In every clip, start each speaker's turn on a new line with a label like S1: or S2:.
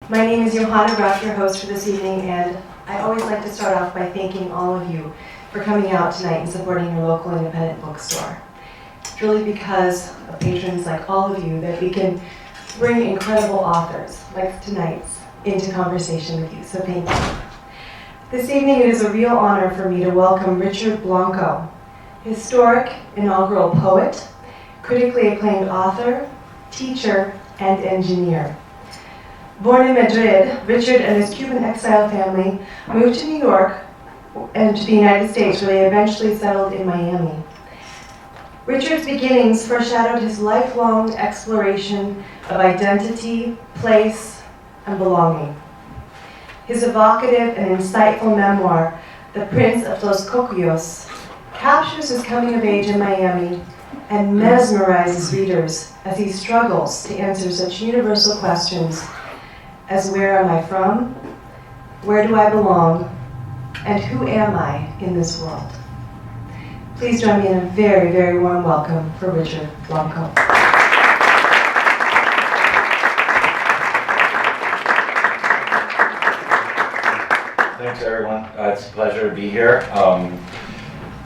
S1: My name is Johanna Ruff, your host for this evening, and I always like to start off by thanking all of you for coming out tonight and supporting your local independent bookstore. It's really because of patrons like all of you that we can bring incredible authors, like tonight's, into conversation with you, so thank you. This evening it is a real honor for me to welcome Richard Blanco, historic inaugural poet, critically acclaimed author, teacher, and engineer. Born in Madrid, Richard and his Cuban exile family moved to New York and to the United States, where they eventually settled in Miami. Richard's beginnings foreshadowed his lifelong exploration of identity, place, and belonging. His evocative and insightful memoir, The Prince of Los Cocuyos, captures his coming of age in Miami and mesmerizes readers as he struggles to answer such universal questions as where am I from, where do I belong, and who am I in this world? Please join me in a very, very warm welcome for Richard Blanco.
S2: Thanks, everyone. It's a pleasure to be here.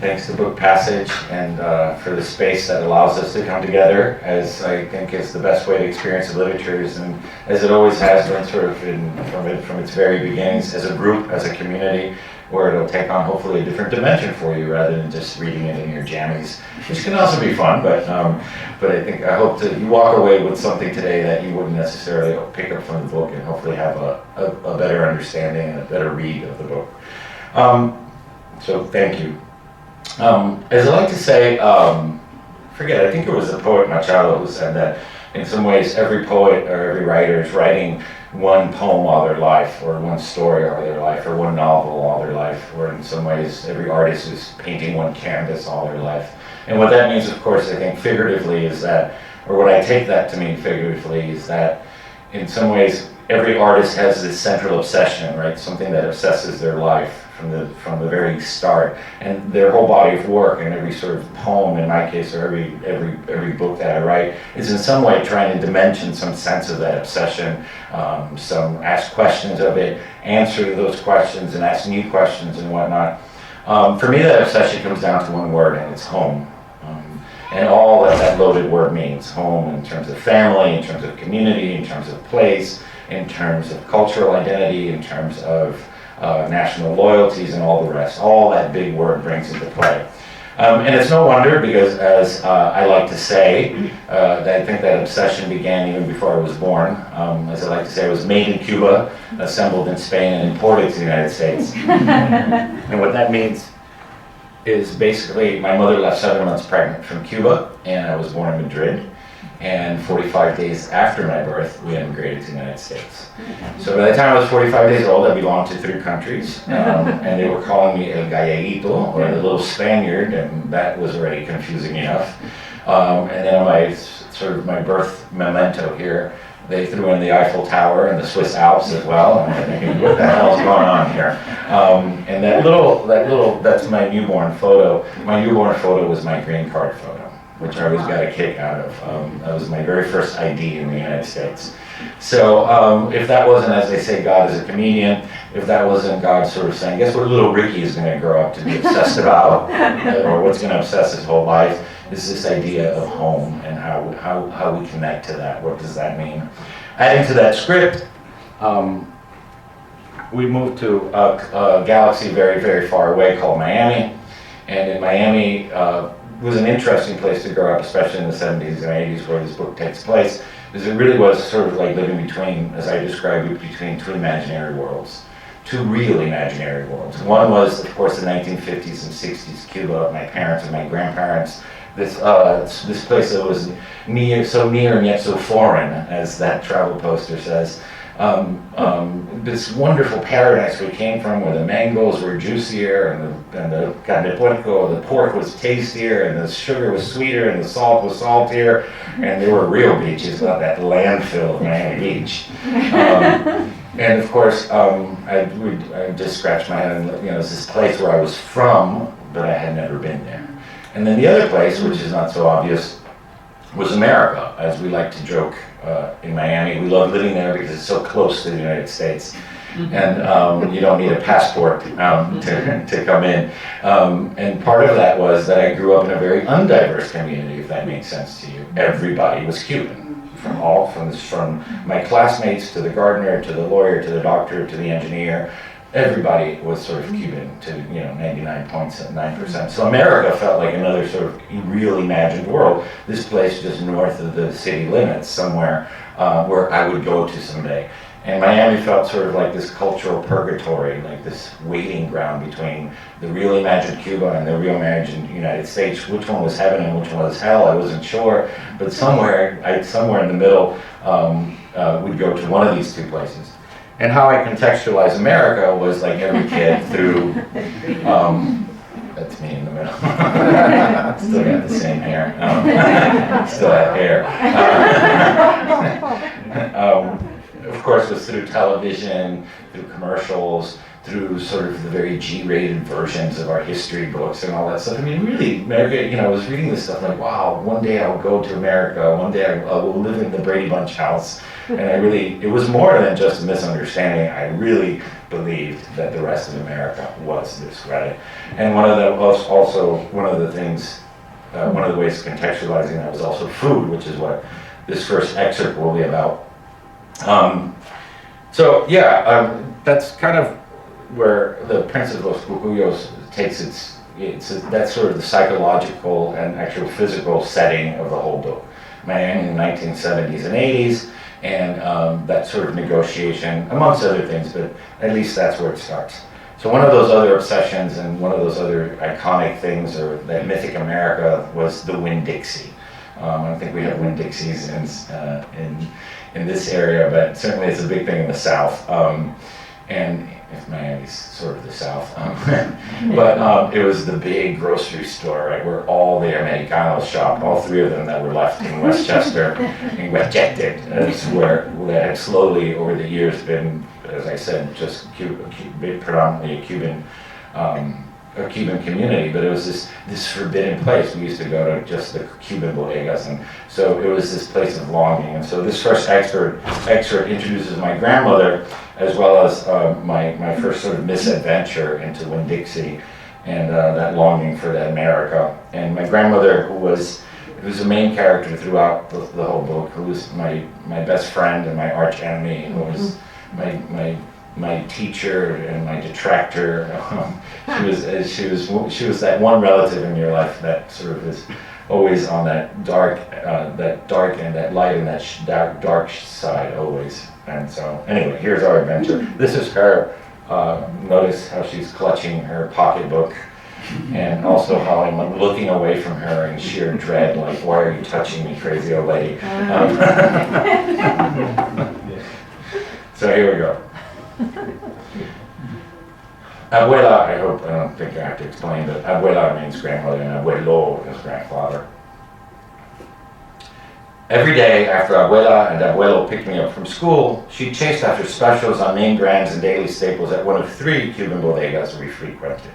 S2: Thanks to Book Passage and for the space that allows us to come together, as I think is the best way to experience the literatures, and as it always has been sort of from its very beginnings, as a group, as a community, where it'll take on hopefully a different dimension for you rather than just reading it in your jammies, which can also be fun, but I hope that you walk away with something today that you wouldn't necessarily pick up from the book, and hopefully have a better understanding and a better read of the book. So thank you. As I like to say, I think it was the poet Machado who said that in some ways every poet or every writer is writing one poem all their life, or one story all their life, or one novel all their life, or in some ways every artist is painting one canvas all their life. And what that means, of course, I think figuratively is that, or what I take that to mean figuratively, is that in some ways every artist has this central obsession, right? Something that obsesses their life from the very start, and their whole body of work, and every sort of poem in my case, or every book that I write, is in some way trying to dimension some sense of that obsession, ask questions of it, answer those questions, and ask new questions and whatnot. For me, that obsession comes down to one word, and it's home. And all that loaded word means. Home in terms of family, in terms of community, in terms of place, in terms of cultural identity, in terms of national loyalties, and all the rest. All that big word brings into play. And it's no wonder, because as I like to say, I think that obsession began even before I was born. As I like to say, I was made in Cuba, assembled in Spain, and imported to the United States. And what that means is basically my mother left 7 months pregnant from Cuba, and I was born in Madrid. And 45 days after my birth, we immigrated to the United States. So by the time I was 45 days old, I belonged to 3 countries, and they were calling me El Galleguito, or the little Spaniard, and that was already confusing enough. And then on my birth memento here, they threw in the Eiffel Tower and the Swiss Alps as well. And I'm thinking, what the hell is going on here? And that's my newborn photo. My newborn photo was my green card photo, which I always got a kick out of. That was my very first ID in the United States. So if that wasn't, as they say, God is a comedian, if that wasn't God sort of saying, guess what little Ricky is going to grow up to be obsessed about, or what's going to obsess his whole life, is this idea of home, and how we connect to that. What does that mean? Adding to that script, we moved to a galaxy very, very far away called Miami. And in Miami, it was an interesting place to grow up, especially in the 70s and 80s, where this book takes place, because it really was sort of like living between, as I described it, between 2 imaginary worlds, 2 real imaginary worlds. One was, of course, the 1950s and 60s Cuba, my parents and my grandparents. This place that was so near and yet so foreign, as that travel poster says. This wonderful paradise we came from, where the mangoes were juicier, and the carne de puerco, the pork was tastier, and the sugar was sweeter, and the salt was saltier, and there were real beaches, not that landfill of Miami Beach. And of course, I just scratched my head, and it's this place where I was from, but I had never been there. And then the other place, which is not so obvious, was America, as we like to joke in Miami. We love living there because it's so close to the United States. And you don't need a passport to come in. And part of that was that I grew up in a very undiverse community, if that makes sense to you. Everybody was Cuban, from my classmates to the gardener, to the lawyer, to the doctor, to the engineer. Everybody was sort of Cuban to 99.9%. So America felt like another sort of real imagined world. This place just north of the city limits, somewhere where I would go to someday. And Miami felt sort of like this cultural purgatory, like this waiting ground between the real imagined Cuba and the real imagined United States. Which one was heaven and which one was hell, I wasn't sure. But somewhere in the middle, we'd go to one of these two places. And how I contextualize America was like every kid through, that's me in the middle. Still got the same hair. Still have hair. Of course, was through television, through commercials, through sort of the very G-rated versions of our history books and all that stuff. I mean, really, America, I was reading this stuff like, wow, one day I'll go to America, one day I will live in the Brady Bunch house. And it was more than just a misunderstanding. I really believed that the rest of America was this, right? And one of the ways of contextualizing that was also food, which is what this first excerpt will be about. That's kind of where the Principle of Cocuyos takes that's sort of the psychological and actual physical setting of the whole book. Miami in the 1970s and 80s, and that sort of negotiation, amongst other things, but at least that's where it starts. So one of those other obsessions and one of those other iconic things, or that mythic America, was the Winn-Dixie. I don't think we have Winn-Dixies in this area, but certainly it's a big thing in the South. And if Miami's sort of the South. But it was the big grocery store, right, where all the Americanos shopped, all three of them that were left in Westchester, in Westchester, that had slowly over the years been, as I said, just predominantly a Cuban community, but it was this forbidden place. We used to go to just the Cuban bodegas, and so it was this place of longing. And so this first excerpt introduces my grandmother, as well as my first sort of misadventure into Winn-Dixie, and that longing for that America. And my grandmother, who was the main character throughout the whole book, who was my best friend and my arch enemy, who was my teacher and my detractor. She was that one relative in your life that sort of is always on that dark and that light and that dark side always. And so anyway, here's our adventure. This is her. Notice how she's clutching her pocketbook, and also how I'm looking away from her in sheer dread, like, why are you touching me, crazy old lady? So here we go. Abuela, I don't think I have to explain, but abuela means grandmother and abuelo is grandfather. Every day after abuela and abuelo picked me up from school, she chased after specials on main brands and daily staples at one of 3 Cuban bodegas we frequented.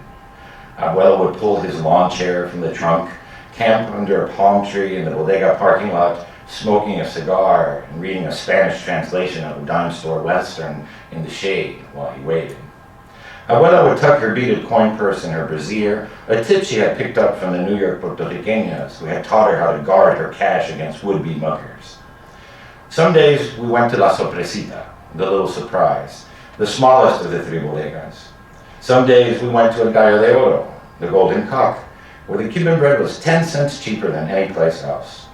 S2: Abuelo would pull his lawn chair from the trunk, camp under a palm tree in the bodega parking lot, smoking a cigar and reading a Spanish translation of a dime store western in the shade while he waited. Abuela would tuck her beaded coin purse in her brassiere, a tip she had picked up from the New York Puertorriqueñas who had taught her how to guard her cash against would-be muggers. Some days we went to La Sorpresita, the little surprise, the smallest of the 3 bodegas. Some days we went to El Gallo de Oro, the golden cock, where the Cuban bread was 10 cents cheaper than any place else.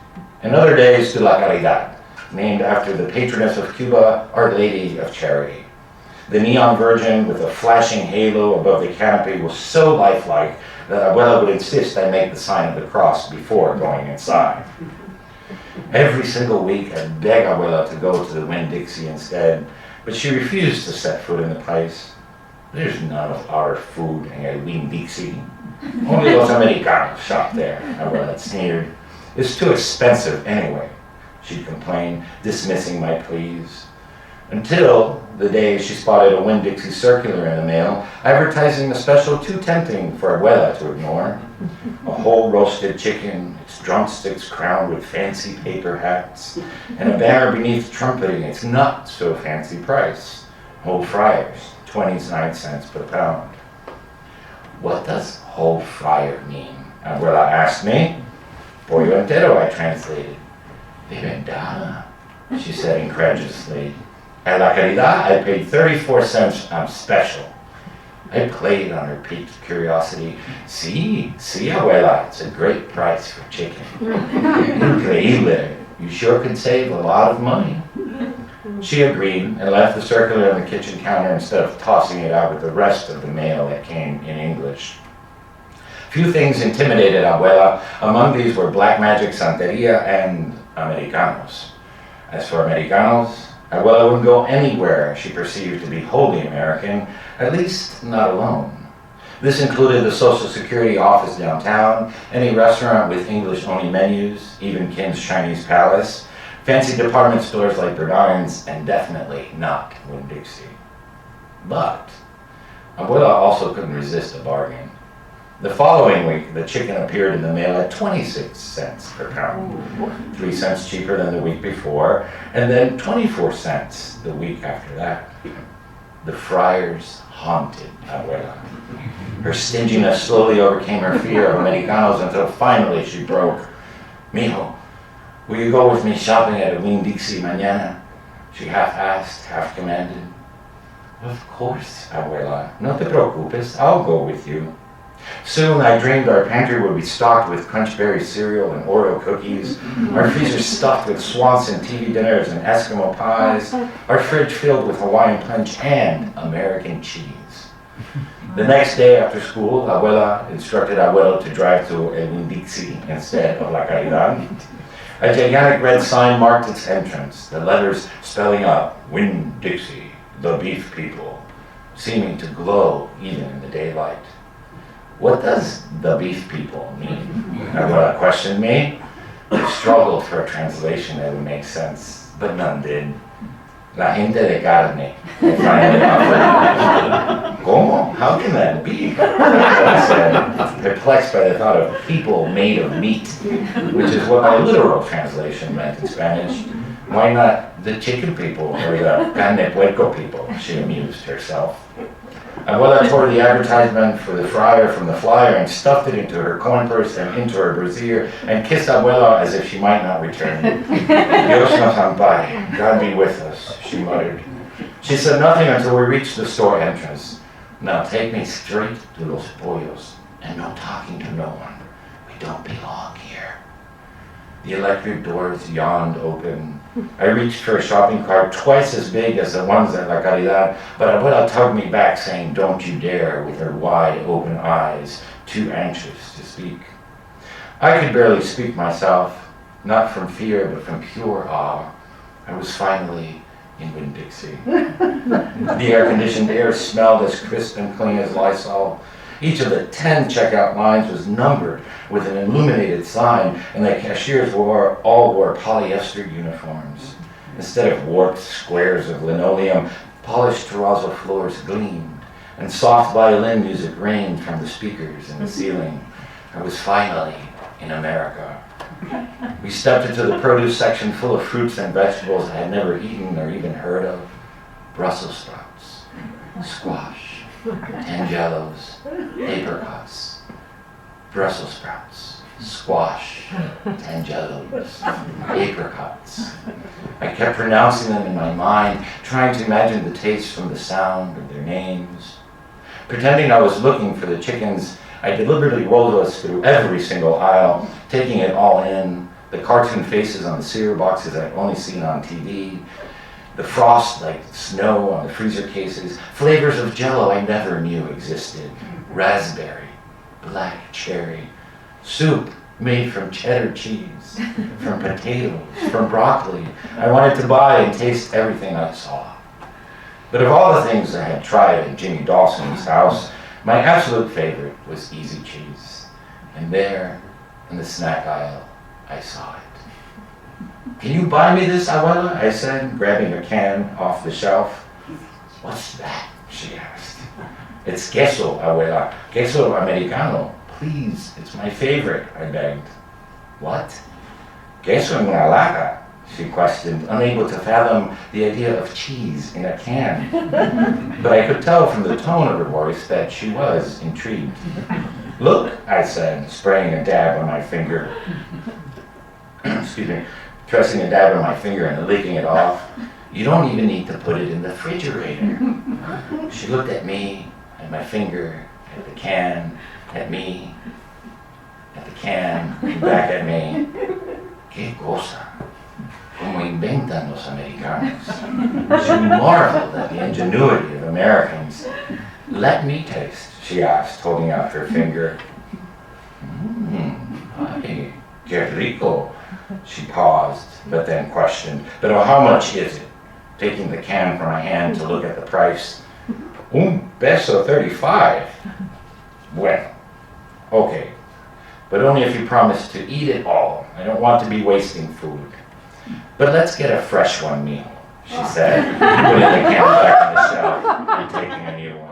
S2: And other days to La Caridad, named after the patroness of Cuba, Our Lady of Charity. The neon virgin with a flashing halo above the canopy was so lifelike that Abuela would insist I make the sign of the cross before going inside. Every single week I'd beg Abuela to go to the Winn-Dixie instead, but she refused to set foot in the place. There's none of our food in a Winn-Dixie. Only los Americanos shop there, Abuela had sneered. It's too expensive anyway, she'd complain, dismissing my pleas. Until the day she spotted a Winn-Dixie circular in the mail advertising a special too tempting for Abuela to ignore. A whole roasted chicken, its drumsticks crowned with fancy paper hats, and a banner beneath trumpeting its not so fancy price. Whole fryers, 29 cents per pound. What does whole fryer mean? Abuela asked me. Pollo entero, I translated. De verdad, she said incredulously. At La Caridad, I paid 34 cents on special. I played on her piqued curiosity. Sí, abuela, it's a great price for chicken. Increíble, you sure could save a lot of money. She agreed and left the circular on the kitchen counter instead of tossing it out with the rest of the mail that came in English. Few things intimidated Abuela. Among these were black magic, santeria, and Americanos. As for Americanos, Abuela wouldn't go anywhere she perceived to be wholly American, at least not alone. This included the Social Security office downtown, any restaurant with English-only menus, even Kim's Chinese Palace, fancy department stores like Bernard's, and definitely not Winn-Dixie. But Abuela also couldn't resist a bargain. The following week, the chicken appeared in the mail at 26 cents per pound, 3 cents cheaper than the week before, and then 24 cents the week after that. The fryers haunted Abuela. Her stinginess slowly overcame her fear of Americanos until finally she broke. Mijo, will you go with me shopping at a Winn-Dixie mañana? She half asked, half commanded. Of course, Abuela. No te preocupes, I'll go with you. Soon I dreamed our pantry would be stocked with Crunchberry cereal and Oreo cookies, our freezer stuffed with Swanson TV dinners and Eskimo pies, our fridge filled with Hawaiian punch and American cheese. The next day after school, Abuela instructed Abuelo to drive to a Winn-Dixie instead of La Caridad. A gigantic red sign marked its entrance, the letters spelling out Winn-Dixie, the beef people, seeming to glow even in the daylight. What does the beef people mean? Abuela questioned me. I struggled for a translation that would make sense, but none did. La gente de carne, I finally offered. ¿Cómo? How can that be? I said, perplexed by the thought of people made of meat, which is what my literal translation meant in Spanish. Why not the chicken people or the carne puerco people? She amused herself. Abuela tore the advertisement for the fryer from the flyer and stuffed it into her coin purse and into her brassiere and kissed Abuela as if she might not return. Dios nos ampare, God be with us, she muttered. She said nothing until we reached the store entrance. Now take me straight to Los Pollos and no talking to no one. We don't belong here. The electric doors yawned open. I reached for a shopping cart twice as big as the ones at La Caridad, but Abuela tugged me back, saying, "Don't you dare," with her wide open eyes, too anxious to speak. I could barely speak myself, not from fear, but from pure awe. I was finally in Winn-Dixie. The air-conditioned air smelled as crisp and clean as Lysol. Each of the 10 checkout lines was numbered with an illuminated sign, and the cashiers all wore polyester uniforms. Instead of warped squares of linoleum, polished terrazzo floors gleamed, and soft violin music rained from the speakers in the ceiling. I was finally in America. We stepped into the produce section full of fruits and vegetables I had never eaten or even heard of. Brussels sprouts, squash, tangelos, apricots, Brussels sprouts, squash, tangelos, apricots. I kept pronouncing them in my mind, trying to imagine the taste from the sound of their names. Pretending I was looking for the chickens, I deliberately rolled us through every single aisle, taking it all in, the cartoon faces on the cereal boxes I'd only seen on TV, the frost like snow on the freezer cases, flavors of Jell-O I never knew existed, raspberry, black cherry, soup made from cheddar cheese, from potatoes, from broccoli. I wanted to buy and taste everything I saw. But of all the things I had tried in Jimmy Dawson's house, my absolute favorite was Easy Cheese. And there, in the snack aisle, I saw it. "Can you buy me this, abuela?" I said, grabbing a can off the shelf. "What's that?" she asked. "It's queso, abuela. Queso americano. Please, it's my favorite," I begged. "What? Queso en una lata?" she questioned, unable to fathom the idea of cheese in a can. But I could tell from the tone of her voice that she was intrigued. "Look," I said, spraying a dab on my finger. Excuse me, pressing a dab on my finger and licking it off. "You don't even need to put it in the refrigerator." She looked at me, at my finger, at the can, at me, at the can, and back at me. "Qué cosa? Como inventan los americanos." She marveled at the ingenuity of Americans. "Let me taste," she asked, holding out her finger. Ay, qué rico." She paused, but then questioned, "But how much is it?" Taking the can from my hand to look at the price. $1.35. Bueno, okay, but only if you promise to eat it all. I don't want to be wasting food. "But let's get a fresh one, mijo," she said, putting the can back on the shelf and taking a new one.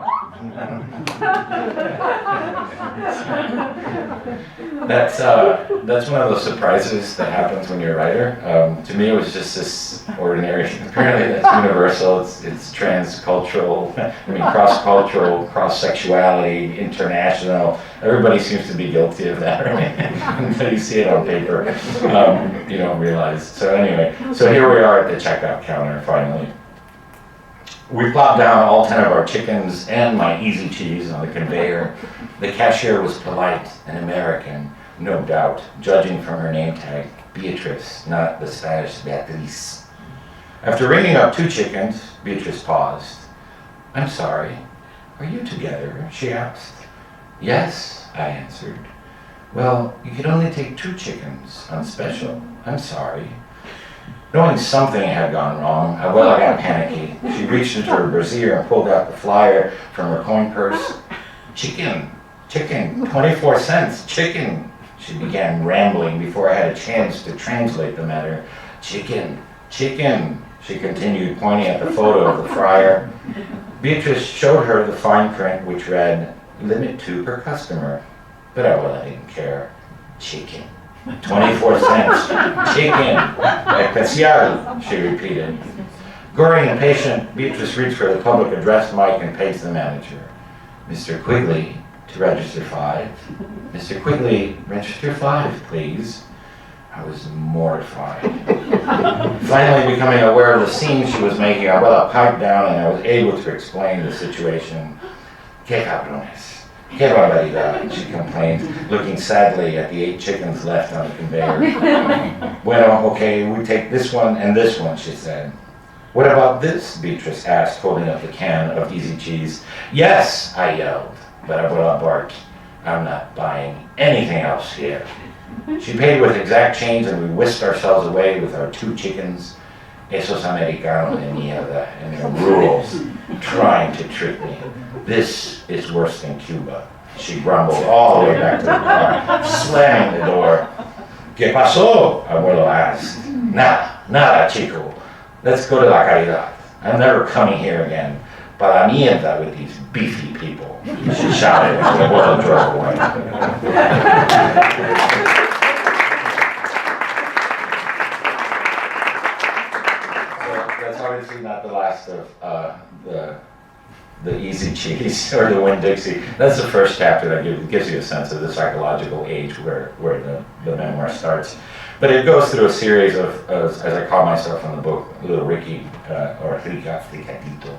S2: That's one of those surprises that happens when you're a writer. To me, it was just this ordinary. Apparently, that's universal. It's transcultural. Cross-cultural, cross-sexuality, international. Everybody seems to be guilty of that, right? Until you see it on paper, you don't realize. So anyway, so here we are at the checkout counter finally. We plopped down all 10 of our chickens and my easy cheese on the conveyor. The cashier was polite and American, no doubt, judging from her name tag, Beatrice, not the Spanish Beatriz. After ringing up 2 chickens, Beatrice paused. "I'm sorry, are you together?" she asked. "Yes," I answered. "Well, you could only take 2 chickens on special. I'm sorry." Knowing something had gone wrong, I got panicky. She reached into her brassiere and pulled out the flyer from her coin purse. Chicken, 24 cents, chicken." She began rambling before I had a chance to translate the matter. Chicken, she continued, pointing at the photo of the fryer. Beatrice showed her the fine print, which read, "Limit 2 per customer." But I didn't care. Chicken. 24 cents. Chicken. Especial, she repeated. Growing impatient, Beatrice reached for the public address mic and paged the manager. "Mr. Quigley, to register 5. Mr. Quigley, register 5, please." I was mortified. Finally becoming aware of the scene she was making, I piped down and I was able to explain the situation. "Qué cabrones. Qué barbaridad," she complained, looking sadly at the 8 chickens left on the conveyor. "Bueno, okay, we take this one and this one," she said. "What about this?" Beatrice asked, holding up the can of easy cheese. "Yes," I yelled, but Abuela barked, "I'm not buying anything else here." She paid with exact change and we whisked ourselves away with our 2 chickens. Esos americanos de mierda and their rules, trying to trick me. "This is worse than Cuba," she grumbled all the way back to the car, slamming the door. "¿Qué pasó?" Abuelo asked. Nada, chico. Let's go to La Caridad. I'm never coming here again. Para mierda with these beefy people," she shouted as Abuelo drove away. That's obviously not the last of the easy cheese or the Winn-Dixie. That's the first chapter that gives you a sense of the psychological age where the memoir starts. But it goes through a series of, as I call myself in the book, Little Ricky, or Ricatito.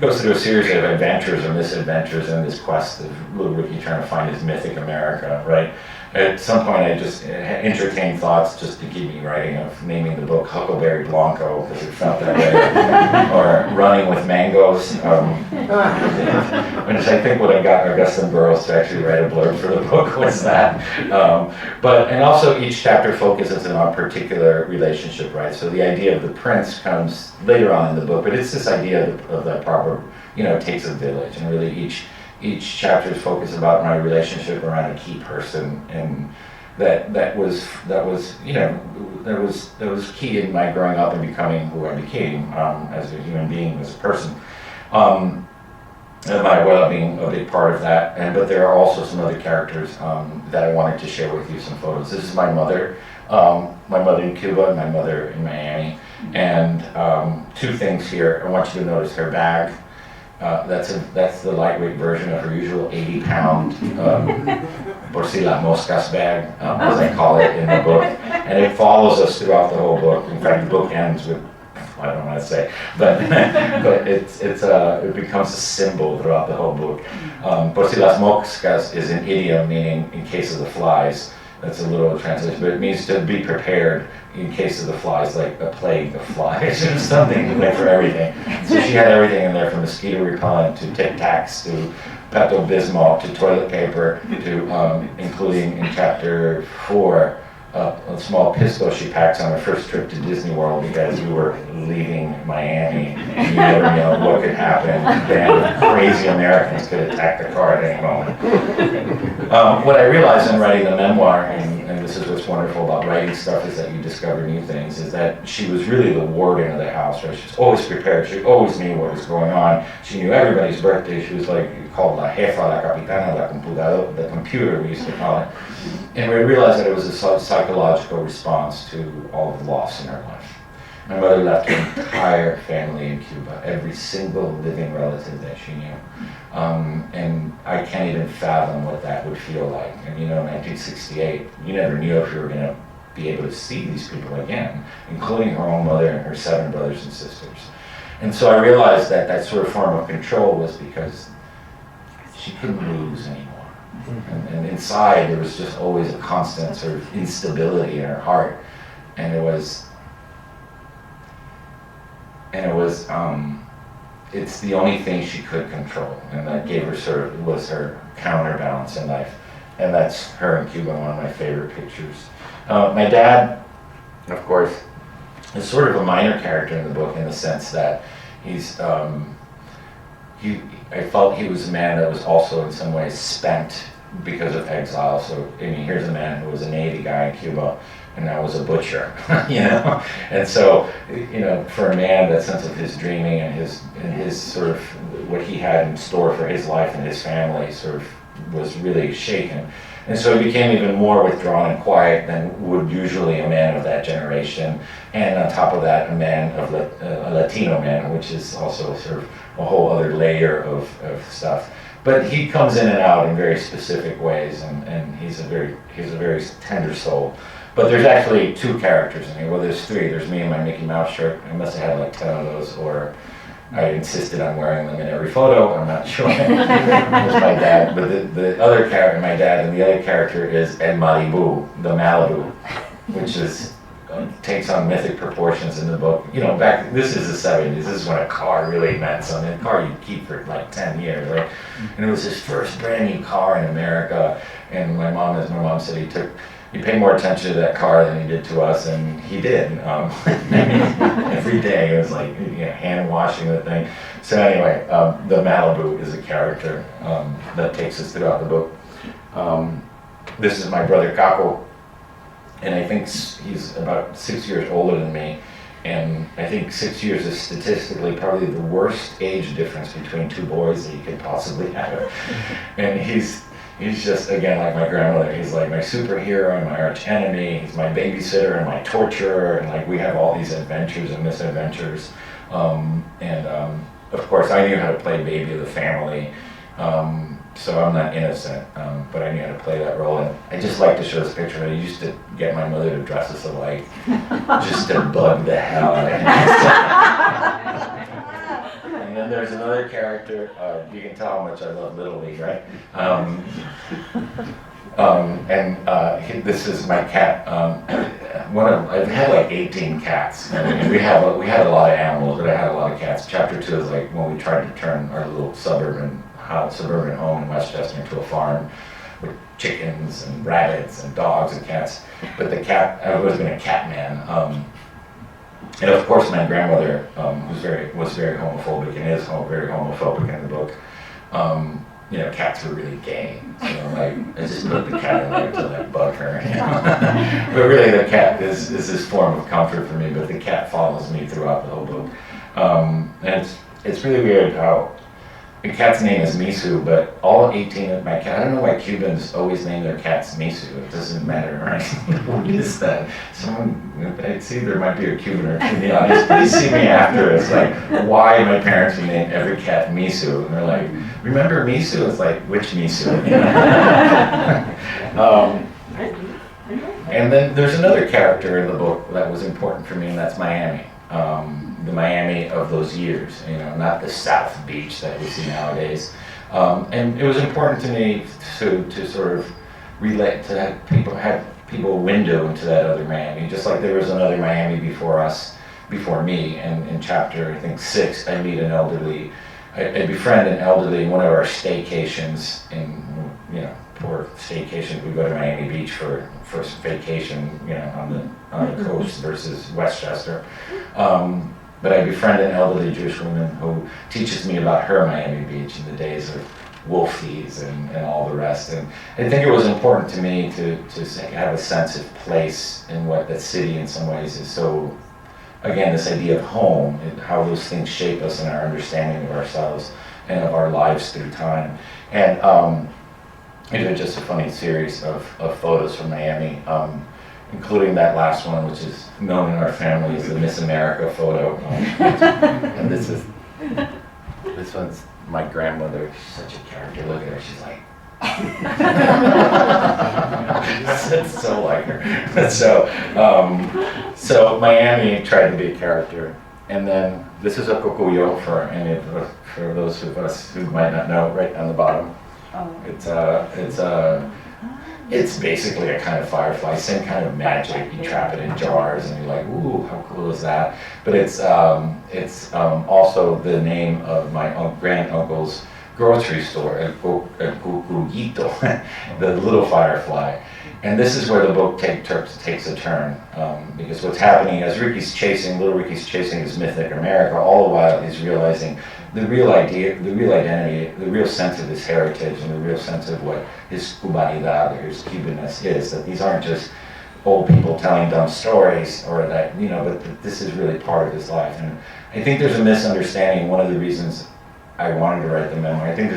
S2: Goes through a series of adventures or misadventures in this quest of Little Ricky trying to find his mythic America, right? At some point I just entertained thoughts just to keep me writing of naming the book Huckleberry Blanco because it felt that way, or Running with Mangoes. Which I think what I got Augustine Burroughs to actually write a blurb for the book was that. And also each chapter focuses on a particular relationship, right? So the idea of the prince comes later on in the book, but it's this idea of that proverb, it takes a village, and really each chapter is focused about my relationship around a key person, and that was key in my growing up and becoming who I became as a human being, as a person. And my abuela being a big part of that, but there are also some other characters that I wanted to share with you, some photos. This is my mother in Cuba and my mother in Miami. And two things here. I want you to notice her bag. That's the lightweight version of her usual 80-pound por si las moscas bag, as I call it in the book. And it follows us throughout the whole book. In fact, the book ends with, I don't know what to say, but it becomes a symbol throughout the whole book. Por si las moscas is an idiom meaning in case of the flies. That's a little translation, but it means to be prepared in case of the flies, like a plague of flies or something, like for everything. So she had everything in there, from mosquito repellent to Tic Tacs to Pepto-Bismol to toilet paper to including in chapter 4 a small pistol she packs on her first trip to Disney World because we were leaving Miami and you never know what could happen. A band of crazy Americans could attack the car at any moment. What I realized in writing the memoir, and this is what's wonderful about writing stuff, is that you discover new things, is that she was really the warden of the house, right? She was always prepared. She always knew what was going on. She knew everybody's birthday. She was like called la jefa, la capitana, la computadora, the computer we used to call it. And we realized that it was a psychological response to all of the loss in her life. My mother left her entire family in Cuba, every single living relative that she knew. And I can't even fathom what that would feel like. And in 1968, you never knew if you were going to be able to see these people again, including her own mother and her 7 brothers and sisters. And so I realized that that sort of form of control was because she couldn't lose anymore. And inside there was just always a constant sort of instability in her heart, and it's the only thing she could control, and that gave her was her counterbalance in life, and that's her in Cuba, one of my favorite pictures. My dad, of course, is sort of a minor character in the book in the sense that he's I felt he was a man that was also in some ways spent because of exile. So here's a man who was a Navy guy in Cuba and now was a butcher, And so, for a man, that sense of his dreaming and his sort of what he had in store for his life and his family sort of was really shaken. And so he became even more withdrawn and quiet than would usually a man of that generation. And on top of that, a Latino man, which is also sort of a whole other layer of stuff. But he comes in and out in very specific ways, and he's a very tender soul. But there's actually 2 characters in here. Well, there's 3. There's me in my Mickey Mouse shirt. I must have had like 10 of those, or I insisted on wearing them in every photo. I'm not sure. It was my dad. But the other character, my dad, and the other character is El Malibu, the Malibu, which takes on mythic proportions in the book. This is the 70s. This is when a car really meant something. A car you'd keep for like 10 years, right? And it was his first brand new car in America. And my mom said, he paid more attention to that car than he did to us, and he did. Every day it was like hand washing the thing. So anyway, the Malibu is a character that takes us throughout the book. This is my brother Caco, and I think he's about 6 years older than me. And I think 6 years is statistically probably the worst age difference between 2 boys that you could possibly have. And he's just, again, like my grandmother. He's like my superhero and my arch enemy. He's my babysitter and my torturer. And we have all these adventures and misadventures. Of course, I knew how to play baby of the family. So I'm not innocent, but I knew how to play that role. And I just like to show this picture. I used to get my mother to dress us alike, just to bug the hell out of me. And then there's another character. You can tell how much I love Little League, right? This is my cat. I've had like 18 cats. We had a lot of animals, but I had a lot of cats. Chapter 2 is like when we tried to turn our little suburban home in Westchester into a farm with chickens and rabbits and dogs and cats. But I've always been a cat man. And of course, my grandmother was very homophobic and is very homophobic in the book. cats were really gay. So like, I just put the cat in there to like bug her. But really the cat is this form of comfort for me, but the cat follows me throughout the whole book. And it's really weird how the cat's name is Misu, but all 18 of my cats, I don't know why Cubans always name their cats Misu. It doesn't matter, right? What is that? I see there might be a Cuban or two in the audience. Please see me after. It's like, why my parents would name every cat Misu? And they're like, remember Misu? It's like, which Misu? And then there's another character in the book that was important for me, and that's Miami. The Miami of those years, not the South Beach that we see nowadays. And it was important to me to sort of relate, to have people window into that other Miami, just like there was another Miami before me. And in chapter, I think 6, I meet I befriend an elderly in one of our staycations for staycations. We go to Miami Beach for first vacation, on the coast versus Westchester. But I befriend an elderly Jewish woman who teaches me about her Miami Beach in the days of wolfies and all the rest. And I think it was important to me to have a sense of place in what the city in some ways is so, again, this idea of home and how those things shape us in our understanding of ourselves and of our lives through time. And I did just a funny series of photos from Miami, including that last one, which is known in our family as the Miss America photo. And this one's my grandmother. She's such a character. Look at her. She's like, it's so like her. So Miami tried to be a character. And then this is a Cocuyo for those of us who might not know, right on the bottom. It's basically a kind of firefly, same kind of magic. You trap it in jars, and you're like, ooh, how cool is that? But it's also the name of my grand-uncle's grocery store, a Cocuyito, the little firefly. And this is where the book takes a turn, because what's happening as little Ricky's chasing his mythic America, all the while he's realizing the real idea, the real identity, the real sense of his heritage, and the real sense of what his cubanidad or his Cubanness is, that these aren't just old people telling dumb stories, or that, but this is really part of his life. And I think there's a misunderstanding. One of the reasons I wanted to write the memoir, I think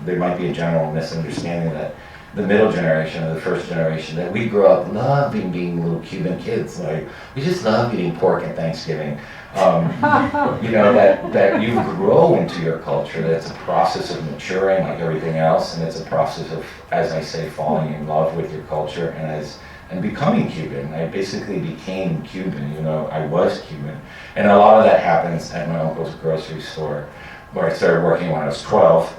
S2: there might be a general misunderstanding that the middle generation or the first generation, that we grew up loving being little Cuban kids. Like, we just love eating pork at Thanksgiving. That you grow into your culture, that it's a process of maturing like everything else, and it's a process of, as I say, falling in love with your culture and becoming Cuban. I basically became Cuban, I was Cuban. And a lot of that happens at my uncle's grocery store, where I started working when I was 12,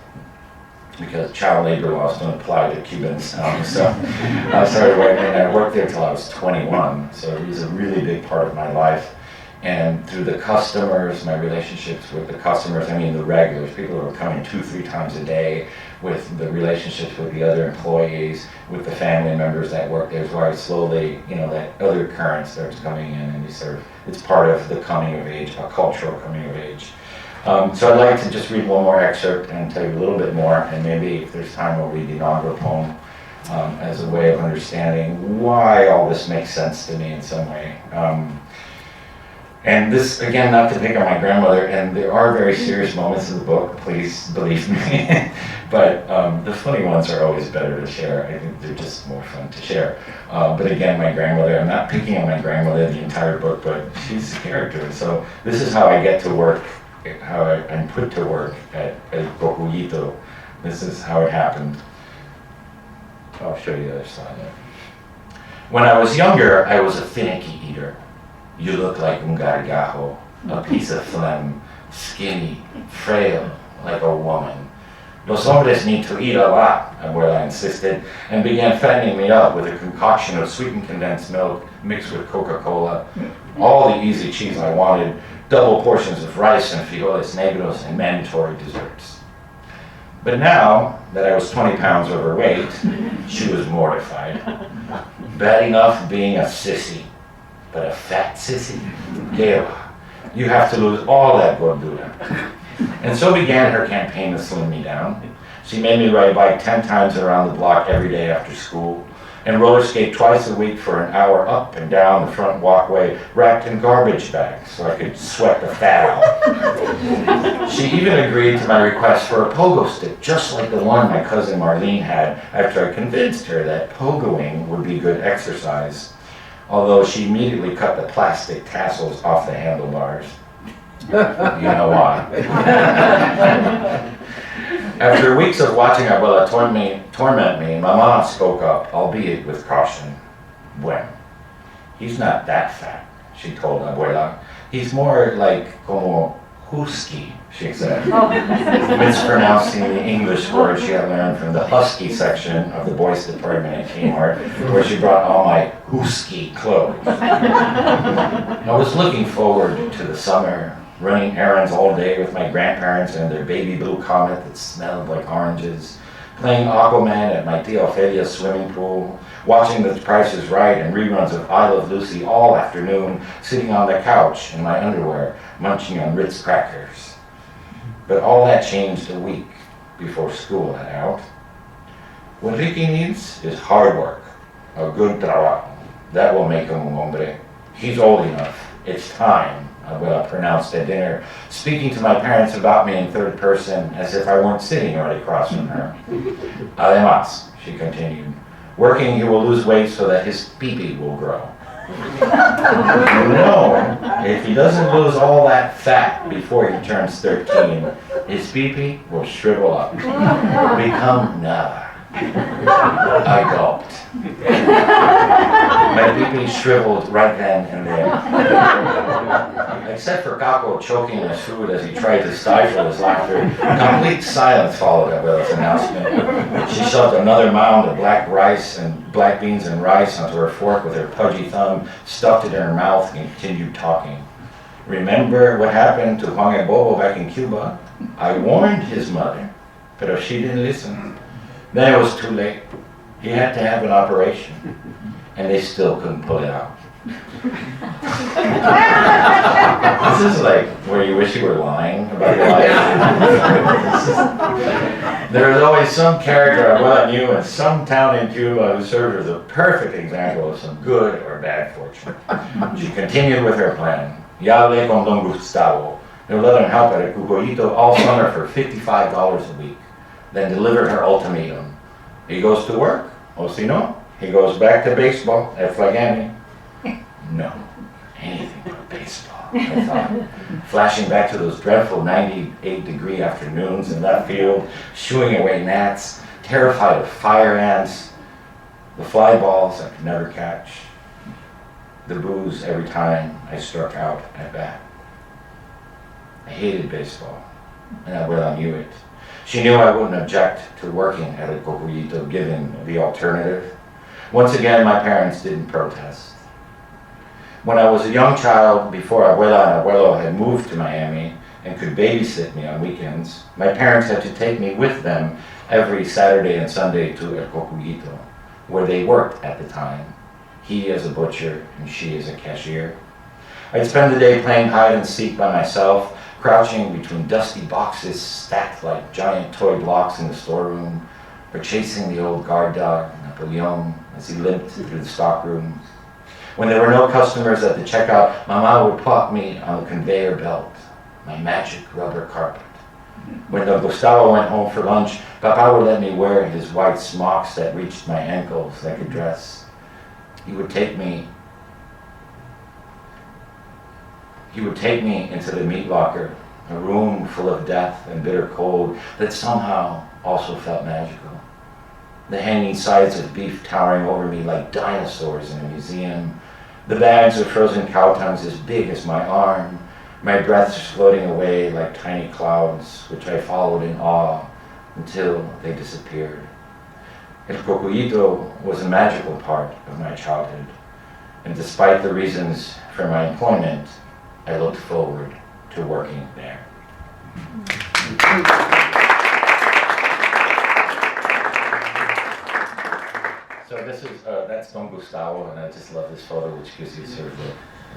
S2: because child labor laws don't apply to Cubans. So I started working, and I worked there till I was 21. So it was a really big part of my life. And through the customers, my relationships with the customers, the regulars, people who were coming 2-3 times a day, with the relationships with the other employees, with the family members that work there, is where I slowly, that other current starts coming in, and it's part of the coming of age, a cultural coming of age. So I'd like to just read one more excerpt and tell you a little bit more, and maybe if there's time we'll read the inaugural poem as a way of understanding why all this makes sense to me in some way. And this, again, not to pick on my grandmother, and there are very serious moments in the book, please believe me, but the funny ones are always better to share. I think they're just more fun to share. But again, my grandmother, I'm not picking on my grandmother the entire book, but she's a character. So this is how I get to work, how I'm put to work at Cocuyito. This is how it happened. I'll show you the other side there. When I was younger, I was a finicky eater. You look like un gargajo, a piece of phlegm, skinny, frail, like a woman. Los hombres need to eat a lot, Abuela insisted, and began fattening me up with a concoction of sweetened condensed milk mixed with Coca-Cola, all the easy cheese I wanted, double portions of rice and frijoles negros, and mandatory desserts. But now that I was 20 pounds overweight, she was mortified. Bad enough being a sissy, but a fat sissy? Gail, you have to lose all that gordura. And so began her campaign to slim me down. She made me ride a bike 10 times around the block every day after school, and roller skate twice a week for an hour up and down the front walkway wrapped in garbage bags so I could sweat the fat out. She even agreed to my request for a pogo stick, just like the one my cousin Marlene had, after I convinced her that pogoing would be good exercise, although she immediately cut the plastic tassels off the handlebars. You know why. After weeks of watching Abuela torment me, Mama spoke up, albeit with caution. Bueno, he's not that fat, she told Abuela. He's more like como husky, she said, mispronouncing the English word she had learned from the husky section of the boys department at Kmart, where she brought all my husky clothes. I was looking forward to the summer, running errands all day with my grandparents and their baby blue Comet that smelled like oranges, playing Aquaman at my Tia Ofelia's swimming pool, watching The Price is Right and reruns of I Love Lucy all afternoon, sitting on the couch in my underwear, munching on Ritz crackers. But all that changed a week before school let out. What Ricky needs is hard work, a good trabajo. That will make him un hombre. He's old enough. It's time, Abuela pronounced at dinner, speaking to my parents about me in third person as if I weren't sitting right across from her. Además, she continued, working he will lose weight so that his pee-pee will grow. No, if he doesn't lose all that fat before he turns 13, his pee-pee will shrivel up, become nada. I gulped. My pee-pee shriveled right then and there. Except for Caco choking his food as he tried to stifle his laughter, complete silence followed Abuela's announcement. She shoved another mound of black beans and rice onto her fork with her pudgy thumb, stuffed it in her mouth, and continued talking. Remember what happened to Juan El Bobo back in Cuba? I warned his mother, but she didn't listen. Then it was too late. He had to have an operation, and they still couldn't pull it out. This is like where you wish you were lying about your life. There was always some character I knew in some town in Cuba who served as a perfect example of some good or bad fortune. She continued with her plan. Ya hablé con Don Gustavo. He'll let him help at a Cocuyito all summer for $55 a week. Then delivered her ultimatum. He goes to work, or si no, he goes back to baseball at Flagami. No, anything but baseball, I thought. Flashing back to those dreadful 98-degree afternoons in left field, shooing away gnats, terrified of fire ants, the fly balls I could never catch, the booze every time I struck out at bat. I hated baseball, and Abuela knew it. She knew I wouldn't object to working at a Cocuyito given the alternative. Once again, my parents didn't protest. When I was a young child, before Abuela and Abuelo had moved to Miami and could babysit me on weekends, my parents had to take me with them every Saturday and Sunday to El Cocuyito, where they worked at the time, he as a butcher and she as a cashier. I'd spend the day playing hide and seek by myself, crouching between dusty boxes stacked like giant toy blocks in the storeroom, or chasing the old guard dog, Napoleon, as he limped through the stockroom. When there were no customers at the checkout, Mama would plot me on the conveyor belt, my magic rubber carpet. When Don Gustavo went home for lunch, Papa would let me wear his white smocks that reached my ankles like a dress. He would take me into the meat locker, a room full of death and bitter cold that somehow also felt magical. The hanging sides of beef towering over me like dinosaurs in a museum, the bags of frozen cow tongues as big as my arm, my breaths floating away like tiny clouds, which I followed in awe until they disappeared. El Cocuyito was a magical part of my childhood, and despite the reasons for my employment, I looked forward to working there. So this is, that's Don Gustavo, and I just love this photo, which gives you sort of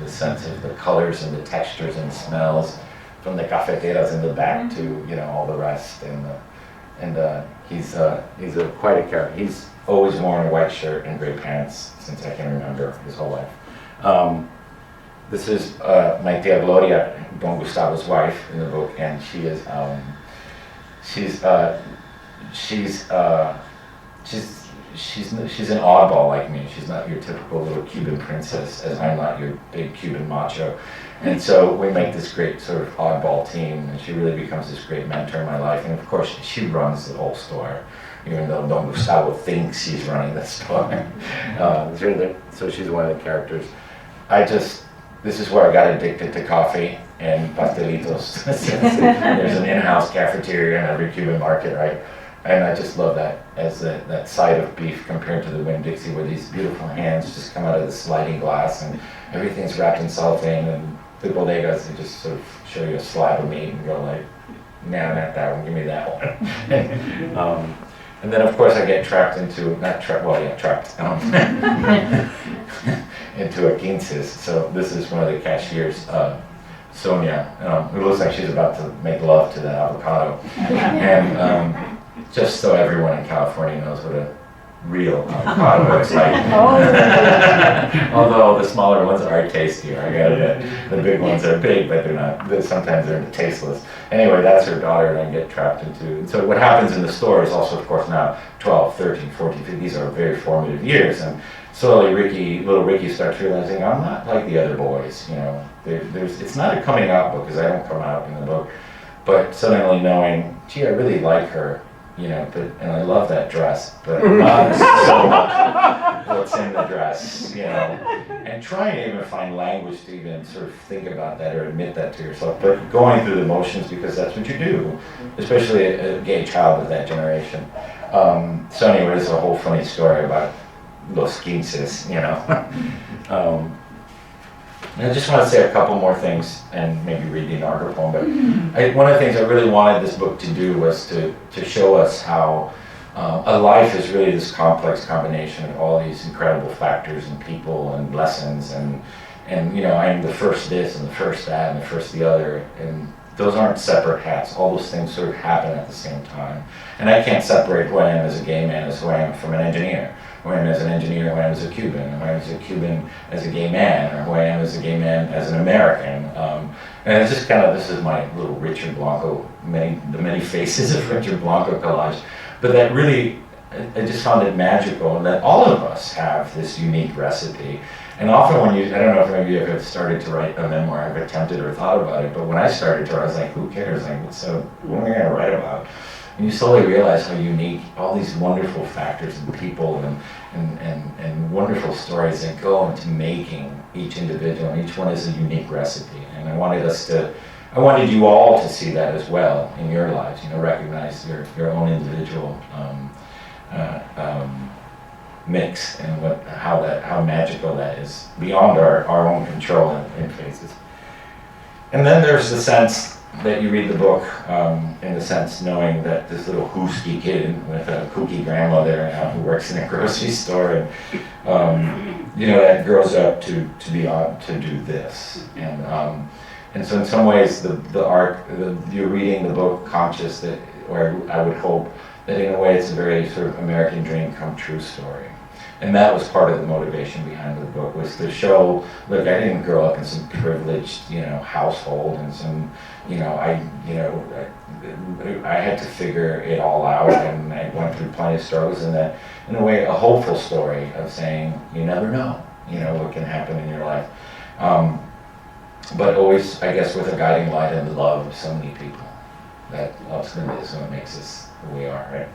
S2: the sense of the colors and the textures and smells, from the cafeteras in the back to, all the rest, and he's quite a character. He's always worn a white shirt and gray pants since I can remember his whole life. This is my tia Gloria, Don Gustavo's wife in the book, and she's an oddball like me. She's not your typical little Cuban princess, as I'm not your big Cuban macho. And so we make this great sort of oddball team, and she really becomes this great mentor in my life. And of course, she runs the whole store, even though Don Gustavo thinks she's running the store. So she's one of the characters. This is where I got addicted to coffee and pastelitos. There's an in-house cafeteria in every Cuban market, right? And I just love that as that side of beef compared to the Winn-Dixie, where these beautiful hands just come out of the sliding glass and everything's wrapped in cellophane, and the bodegas, they just sort of show you a slab of meat and go like, no, not that one, give me that one. And then of course I get trapped into, into a quinces. So this is one of the cashiers, Sonia, who looks like she's about to make love to the avocado. And just so everyone in California knows what a real avocado looks like. Although the smaller ones are tastier, I gotta admit. The big ones are big, but they're not. Sometimes they're tasteless. Anyway, that's her daughter, and I get trapped into. And so what happens in the store is also, of course, now 12, 13, 14, 15. These are very formative years, and slowly little Ricky starts realizing I'm not like the other boys. You know, it's not a coming out book because I don't come out in the book, but suddenly knowing, gee, I really like her. You know, and I love that dress, but not so much what's in the dress, you know. And trying to even find language to even sort of think about that or admit that to yourself, but going through the motions because that's what you do, especially a gay child of that generation. So anyway, there's a whole funny story about Los Quinces, you know. And I just want to say a couple more things and maybe read the inaugural poem, but one of the things I really wanted this book to do was to show us how a life is really this complex combination of all these incredible factors and people and lessons and you know, I'm the first this and the first that and the first the other, and those aren't separate hats. All those things sort of happen at the same time. And I can't separate who I am as a gay man as who I am from an engineer. Who I am as an engineer, who I am as a Cuban, or who I am as a Cuban as a gay man, or who I am as a gay man as an American. And it's just kind of, this is my little Richard Blanco, the many faces of Richard Blanco collage. But that really, I just found it magical, and that all of us have this unique recipe. And often when I don't know if maybe you've started to write a memoir, I've attempted or thought about it, but when I started to, I was like, who cares? Like, what am I going to write about? And you slowly realize how unique all these wonderful factors and people and wonderful stories that go into making each individual, and each one is a unique recipe. And I wanted you all to see that as well in your lives, you know, recognize your own individual mix and how magical that is beyond our own control in phases. And then there's the sense that you read the book, in the sense knowing that this little hoosky kid with a kooky grandmother who works in a grocery store, and you know, that grows up to do this, and so in some ways you're reading the book conscious that, or I would hope that in a way it's a very sort of American dream come true story. And that was part of the motivation behind the book, was to show, look, I didn't grow up in some privileged, you know, household and some, you know, I had to figure it all out, and I went through plenty of struggles, and that, in a way, a hopeful story of saying, you never know, you know, what can happen in your life. But always, I guess, with a guiding light and the love of so many people. That ultimately is what makes us who we are, right?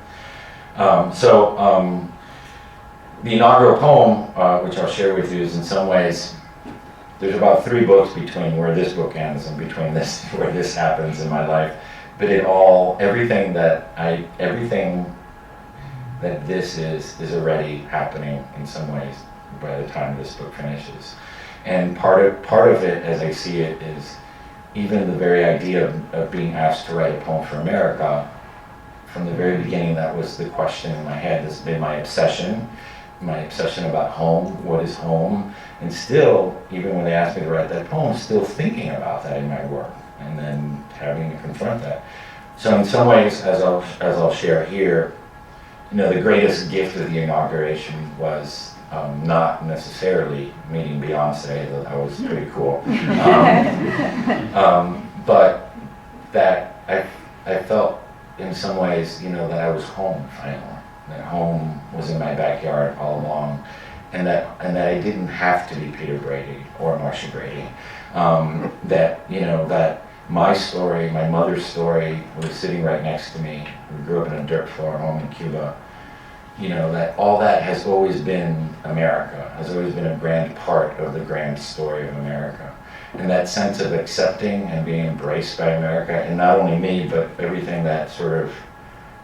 S2: The inaugural poem, which I'll share with you, is in some ways, there's about 3 books between where this book ends and between this, where this happens in my life. But everything that this is already happening in some ways by the time this book finishes. And part of it, as I see it, is even the very idea of being asked to write a poem for America. From the very beginning, that was the question in my head. This has been my obsession about home. What is home? And still, even when they asked me to write that poem, still thinking about that in my work, and then having to confront that. So in some ways, as I'll share here, the greatest gift of the inauguration was not necessarily meeting Beyonce, though that was pretty cool. But that I felt in some ways, that I was home finally. That home was in my backyard all along, and that I didn't have to be Peter Brady or Marcia Brady. That my story, my mother's story, was sitting right next to me. We grew up in a dirt floor home in Cuba. That all that has always been America, has always been a grand part of the grand story of America. And that sense of accepting and being embraced by America, and not only me, but everything that sort of,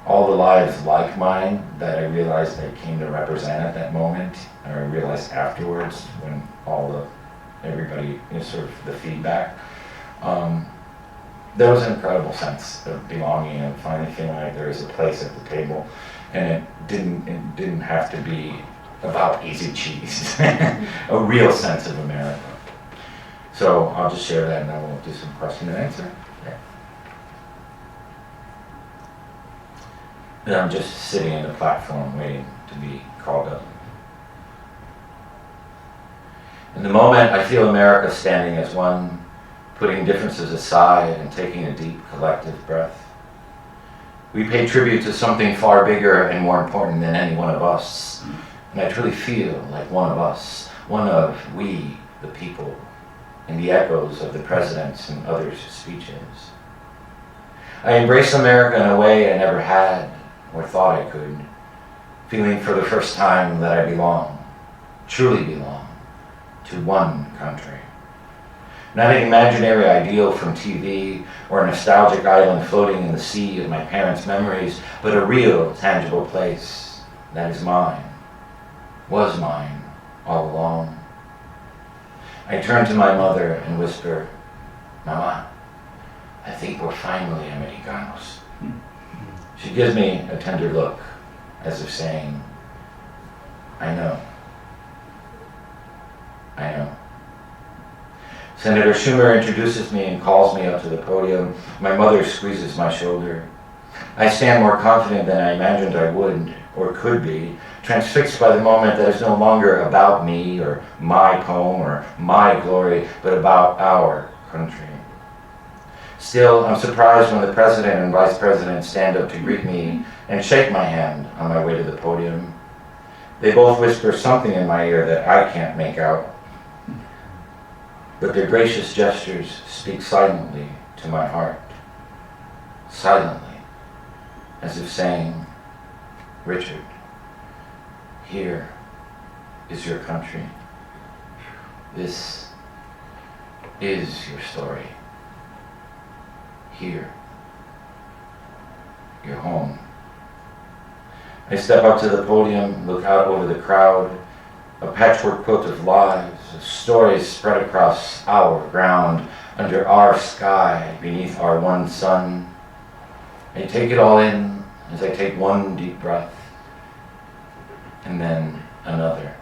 S2: all the lives like mine that I realized I came to represent at that moment, or I realized afterwards when everybody, sort of the feedback. There was an incredible sense of belonging and finally feeling like there was a place at the table. And it didn't have to be about easy cheese, a real sense of America. So I'll just share that and then we'll do some question and answer. Okay. And I'm just sitting in the platform waiting to be called up. In the moment, I feel America standing as one, putting differences aside and taking a deep collective breath. We pay tribute to something far bigger and more important than any one of us. And I truly feel like one of us, one of we, the people, in the echoes of the president's and others' speeches. I embrace America in a way I never had or thought I could, feeling for the first time that I belong, truly belong, to one country. Not an imaginary ideal from TV or a nostalgic island floating in the sea of my parents' memories, but a real, tangible place that is mine, was mine all along. I turn to my mother and whisper, "Mama, I think we're finally Americanos." She gives me a tender look, as if saying, I know. Senator Schumer introduces me and calls me up to the podium. My mother squeezes my shoulder. I stand more confident than I imagined I would or could be, transfixed by the moment that is no longer about me or my poem or my glory, but about our country. Still, I'm surprised when the president and vice president stand up to greet me and shake my hand on my way to the podium. They both whisper something in my ear that I can't make out, but their gracious gestures speak silently to my heart. Silently, as if saying, "Richard, here is your country. This is your story. Here, your home." I step up to the podium, look out over the crowd, a patchwork quilt of lives, of stories spread across our ground, under our sky, beneath our one sun. I take it all in as I take one deep breath, and then another.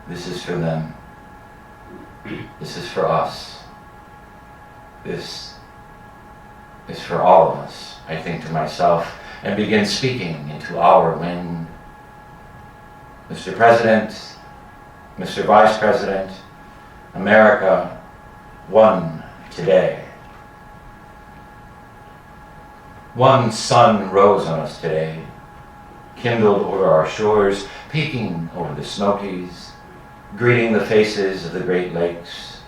S2: This is for them. This is for us. This is for all of us, I think to myself, and begin speaking into our wind. Mr. President, Mr. Vice President, America, one today. One sun rose on us today, kindled over our shores, peeking over the Smokies, greeting the faces of the Great Lakes,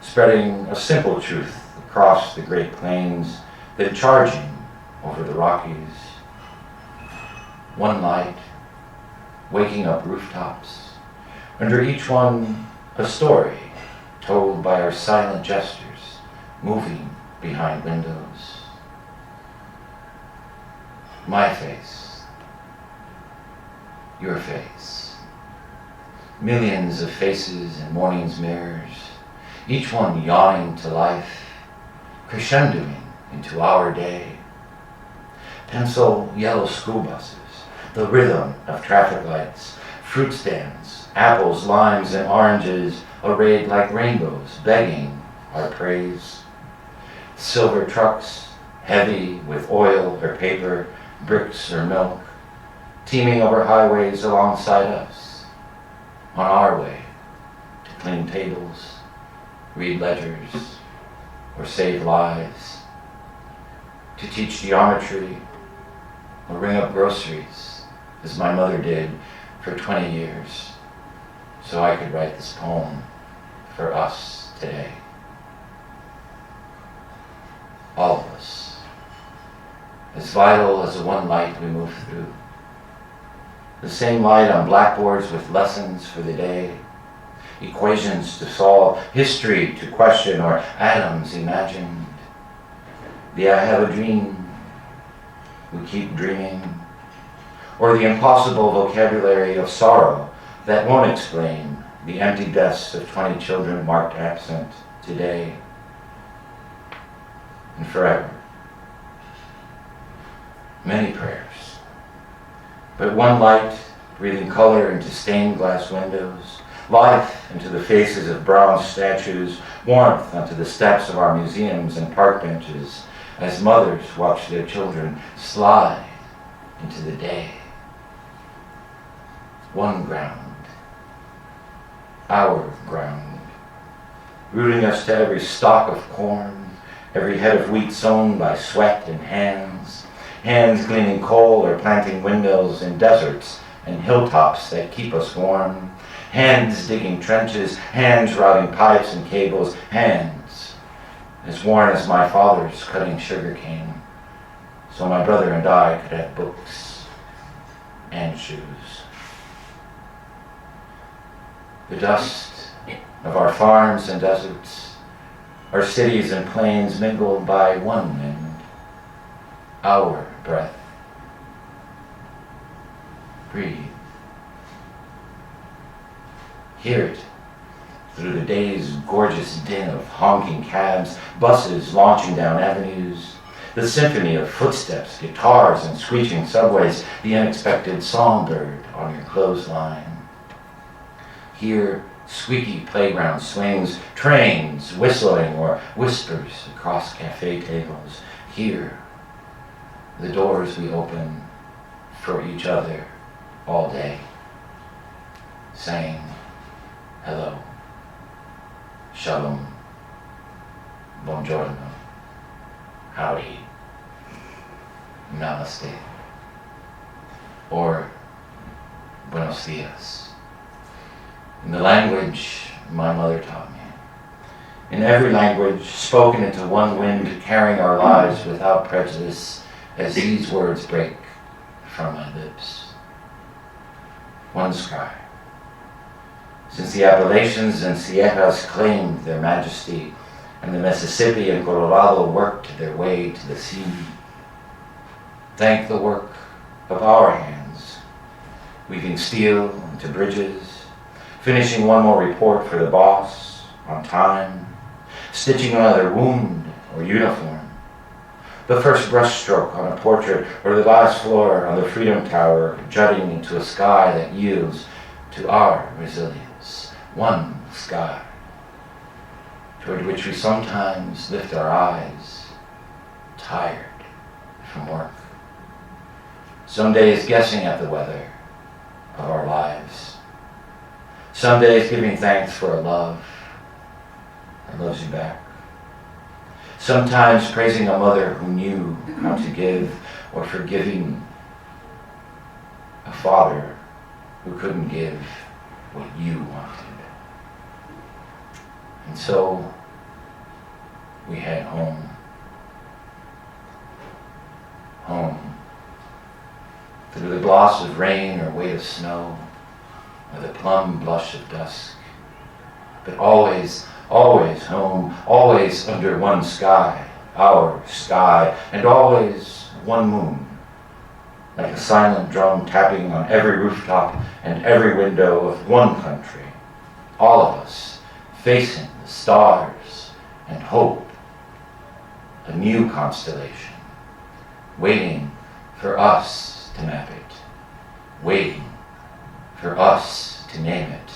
S2: spreading a simple truth across the Great Plains, then charging over the Rockies. One light, waking up rooftops, under each one a story told by our silent gestures, moving behind windows. My face, your face, millions of faces in morning's mirrors, each one yawning to life, crescendoing into our day. Pencil yellow school buses, the rhythm of traffic lights, fruit stands, apples, limes, and oranges arrayed like rainbows, begging our praise. Silver trucks heavy with oil or paper, bricks or milk, teeming over highways alongside us, on our way to clean tables, read ledgers, or save lives, to teach geometry or ring up groceries, as my mother did for 20 years, so I could write this poem for us today. All of us, as vital as the one light we move through. The same light on blackboards with lessons for the day, equations to solve, history to question, or atoms imagined. The I have a dream, we keep dreaming, or the impossible vocabulary of sorrow that won't explain the empty desks of 20 children marked absent today and forever. Many prayers, but one light breathing color into stained glass windows, life into the faces of bronze statues, warmth onto the steps of our museums and park benches as mothers watch their children slide into the day. One ground, our ground, rooting us to every stalk of corn, every head of wheat sown by sweat and hands, hands cleaning coal or planting windmills in deserts and hilltops that keep us warm, hands digging trenches, hands routing pipes and cables, hands as worn as my father's cutting sugarcane, so my brother and I could have books and shoes. The dust of our farms and deserts, our cities and plains mingled by one wind, our breath. Breathe. Hear it through the day's gorgeous din of honking cabs, buses launching down avenues, the symphony of footsteps, guitars, and screeching subways, the unexpected songbird on your clothesline. Hear squeaky playground swings, trains whistling or whispers across cafe tables. Hear the doors we open for each other all day, saying hello, shalom, buongiorno, howdy, namaste, or buenos dias, in the language my mother taught me. In every language, spoken into one wind, carrying our lives without prejudice, as these words break from my lips. One sky. Since the Appalachians and Sierras claimed their majesty, and the Mississippi and Colorado worked their way to the sea, thank the work of our hands, weaving steel into bridges, finishing one more report for the boss on time, stitching another wound or uniform, the first brushstroke on a portrait, or the last floor on the Freedom Tower jutting into a sky that yields to our resilience. One sky, toward which we sometimes lift our eyes, tired from work. Some days guessing at the weather of our lives. Some days giving thanks for a love that loves you back. Sometimes praising a mother who knew how to give, or forgiving a father who couldn't give what you wanted. And so we head home. Home. Through the gloss of rain or weight of snow, or the plum blush of dusk. But always, always home, always under one sky, our sky, and always one moon, like a silent drum tapping on every rooftop and every window of one country, all of us facing the stars and hope, a new constellation, waiting for us to map it, waiting for us to name it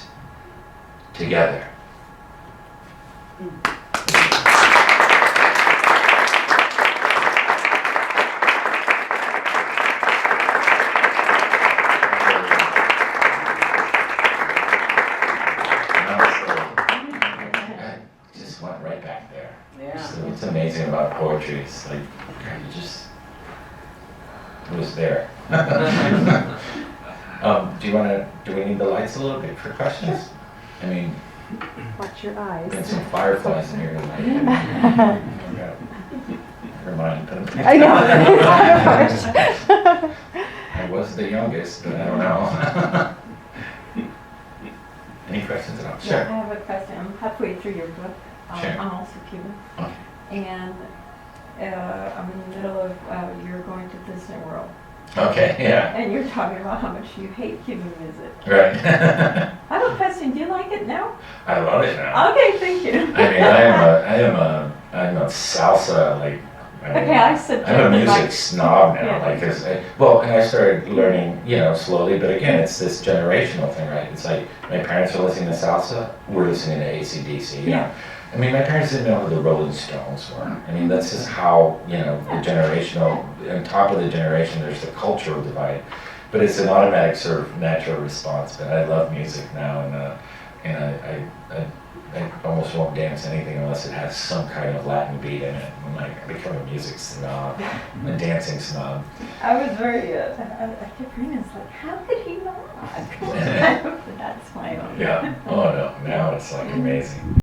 S2: together. was there. Do we need the lights a little bit for questions? I mean,
S3: Watch your eyes.
S2: there's some fireflies in here tonight. Never mind. Put 'em back.
S3: I know.
S2: I was the youngest, but I don't know. Any questions at all?
S4: I
S2: Sure.
S4: have a question. I'm halfway through your book.
S2: Sure.
S4: I'm also Cuban.
S2: Okay.
S4: And I'm in the middle of, you're going to Disney World.
S2: Okay, yeah,
S4: And you're talking about how much you hate Cuban music.
S2: right.
S4: I have a question. Do you like it now?
S2: I love it now.
S4: Okay, thank you.
S2: I mean, I'm a salsa, like,
S4: Okay, I said
S2: I'm a
S4: German,
S2: music
S4: like-
S2: snob now,
S4: Yeah.
S2: like, and I started learning, slowly, but again, it's this generational thing, right? It's like, my parents are listening to salsa, we're listening to AC/DC, you know?
S4: Yeah.
S2: I mean, my parents didn't know who the Rolling Stones were. I mean, that's just how, the generational, on top of the generation, there's the cultural divide. But it's an automatic sort of natural response, but I love music now, and I almost won't dance anything unless it has some kind of Latin beat in it. I'm like, I become a music snob, a dancing snob.
S4: I was very, I kept reading, it's like, how could he not? That's my own.
S2: Yeah, oh no, now it's like amazing.